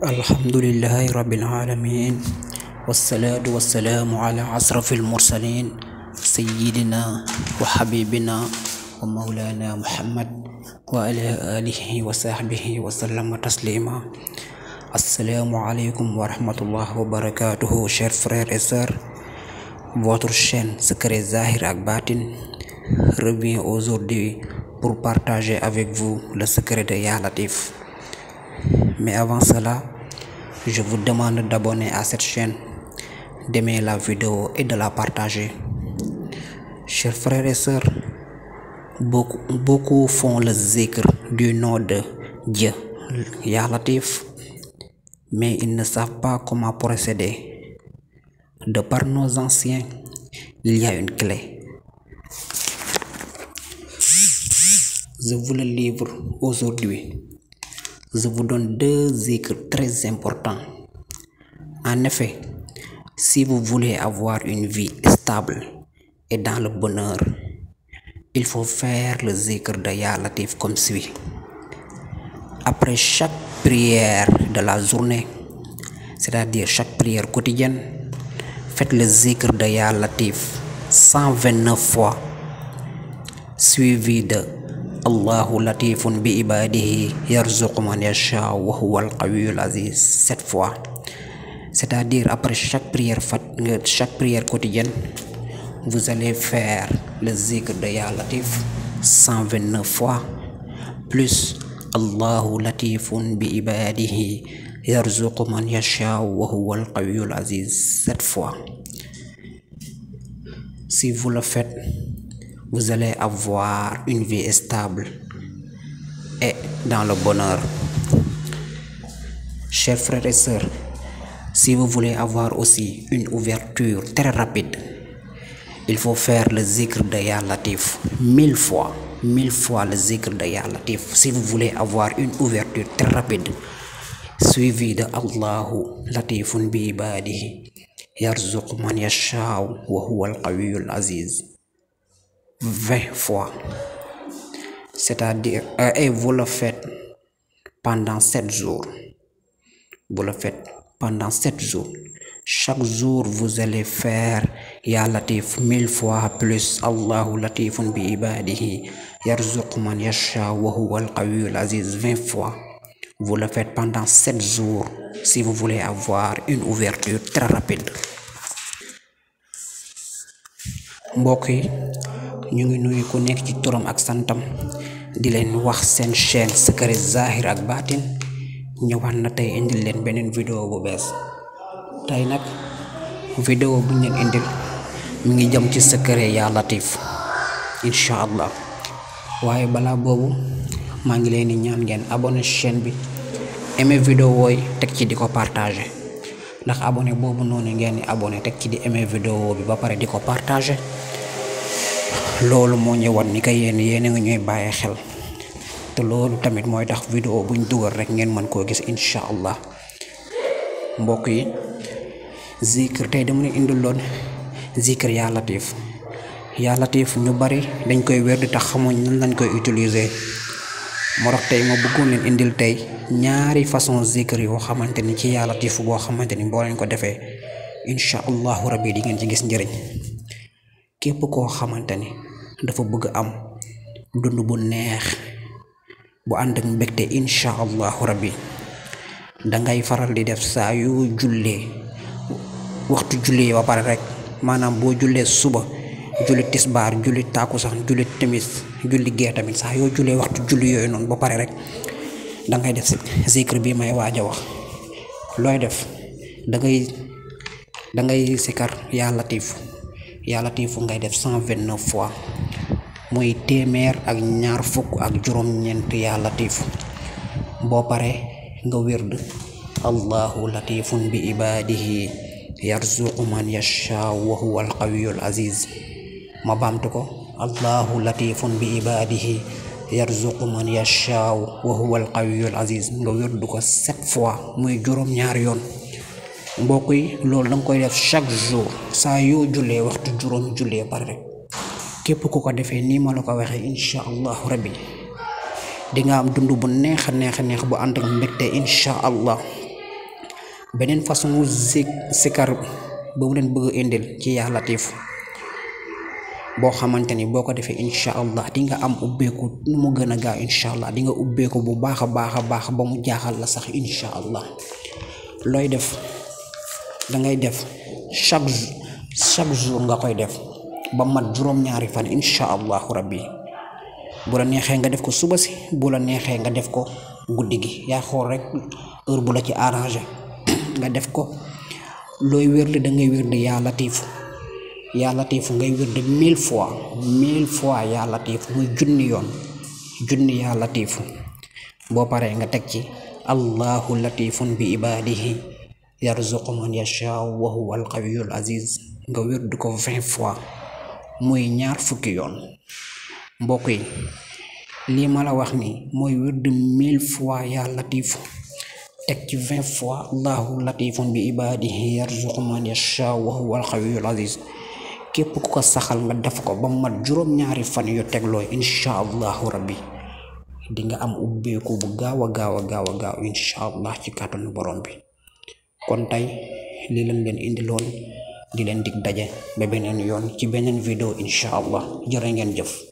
Alhamdulillahi Rabbil Alamin. Wassalatu wassalamu ala asrafil mursalin Sayyidina wa habibina wa maulana Muhammad wa ala alihi wa sahbihi wa sallama taslima. Assalamu alaikum wa rahmatullahi wa barakatuhu, chers frères et sœurs. Votre chaîne Secret Zahir ak Batin revient aujourd'hui pour partager avec vous le secret de Ya Latif. Mais avant cela, je vous demande d'abonner à cette chaîne, d'aimer la vidéo et de la partager. Chers frères et sœurs, beaucoup font le zikr du nom de Dieu, Ya Latif, mais ils ne savent pas comment procéder. De par nos anciens, il y a une clé. Je vous le livre aujourd'hui. Je vous donne deux zikrs très importants. En effet, si vous voulez avoir une vie stable et dans le bonheur, il faut faire le zikr de Ya Latif comme suit. Après chaque prière de la journée, c'est-à-dire chaque prière quotidienne, faites le zikr de Ya Latif 129 fois, suivi de Allahu latifun bi ibadihi yarzuqu man yasha wa huwal qawiyyul aziz 7 fois. C'est-à-dire après chaque prière quotidienne, vous allez faire le zikr de Ya Latif 129 fois, plus Allahu latifun bi ibadihi yarzuqu man yasha wa huwal qawiyyul aziz 7 fois. Si vous le faites, vous allez avoir une vie stable et dans le bonheur. Chers frères et sœurs, si vous voulez avoir aussi une ouverture très rapide, il faut faire le zikr de Ya Latif 1000 fois. 1000 fois le zikr de Ya Latif si vous voulez avoir une ouverture très rapide, suivi de Allahu latifun bi ibadihi yarzuqu man yasha wa huwal qawiyyul aziz 20 fois. C'est-à-dire, et vous le faites pendant 7 jours. Vous le faites pendant 7 jours. Chaque jour, vous allez faire Ya Latif 1000 fois, plus Allahu latifun bi ibadihi yarzuqu man yasha wa huwal qawiyyul aziz 20 fois. Vous le faites pendant 7 jours si vous voulez avoir une ouverture très rapide. Mbokk yi, ñu ngi nuyu ku nekk ci turam ak santam di leen wax seen chaîne Secret Zahir ak Batin ñëwaat na tey indil leen beneen vidéo bu bees. tey nag vidéo bu ñu leen indil mi ngi jëm ci secret Ya Latif incha allah. waaye balaa boobu maa ngi leen di ñaan ngeen abonné chaîne bi, aimé vidéo yi teg ci di ko partager, ndax abonné boobu noonu ngeen di abonné teg ci di aimé vidéo bi ba pare di ko partager, loolu moo ñëwoon ni ka yéen a nga ñuy bàyyi xel, te loolu tamit mooy tax vidéo buñ dugal rek ngeen mën koo gis incha allah. mbokk yi, zikr tey dama leen indiloon zikr Ya Latif. Ya Latif ñu bari dañ koy wér di tax xamuñ nan lañ koy utiliser, moo tax tey ma bëggoon leen indil tey ñaari façon zikr yoo xamante ni ci Ya Latif boo xamante ni boo leen ko defee incha allahu rabbi di ngeen ci gis njëriñ. képp koo xamante ni dafa bëgg am dund bu neex bu ànd ak mbégte incha allahu rabbi, dangay faral di def saa yu jullee waxtu jullee ba pare rek, maanaam boo jullee suba, julli tisbaar, julli tàkkusaan, julli timis, julli gee tamit, saa yoo jullee waxtu julli yooyu noonu ba pare rek dangay def zikr bi may waaj a wax. looy def dangay sikar Ya Latif. Ya Latif ngay def 129 fois, muy téeméer ak ñaar fukk ak juróom-ñeent Ya Latif. boo pare nga wérd Allahu latifun bi ibadihi yarzuqu man yasha wa huwal qawiyyul aziz. ma baamtu ko, Allahu latifun bi ibadihi yarzuqu man yasha wa huwal qawiyyul aziz. nga wérd ko 7 fois, muy juróom-ñaar yoon. mbokk yi, loolu danga koy def chaque jour saa yoo jullee waxtu juróomi jullee pare rek. képp ku ko defee nii ma la ko waxee incha allahu rabbi di nga am dund bu neex a neex bu ànd ak mbégte incha allah. beneen façon sikar ba mu leen bëgg indil ci yaa latif boo xamante ni boo ko defee incha allah di nga am ubbeeku nu mu gën a gaaw incha allah di nga ubbeeku bu baax a baax ba mu jaaxal la sax incha allah. looy def dangay def chaque jour nga koy def ba mat juróom-ñaari fan incha allahu rabbi. bu la neexee nga def ko suba si, bu la neexee nga def ko guddi gi, yaa xool rek heure bu la ci arrangé nga def ko. looy wérdi da ngay wérdi yaa latifu ngay wérdi 1000 fois yaa latifu muy junni yaa latifu. boo paree nga teg ci allahu latifun bi ibadihi yarzuqu man yashaa wa huwa alqawiyul aziz nga wérdi ko 20 fois muy 20 yoon. mbokk yi lii ma la wax ni mooy wérdi 1000 fois yaa latifu teg ci 20 fois allahu latifun bi ibadihi yarzuqu man yashaa wa huwa alqawiyul aziz. képp ku ko saxal nga def ko ba mat juróom-ñaari fan yu teglooy incha allahu rabbi di nga am ubbeeku bu gaaw a gaaw incha allah ci kàttanu borom bi. kon tey lii lañ leen indiloon di leen dig daje ba beneen yoon ci beneen vidéo incha allah jërë ngeen jëf.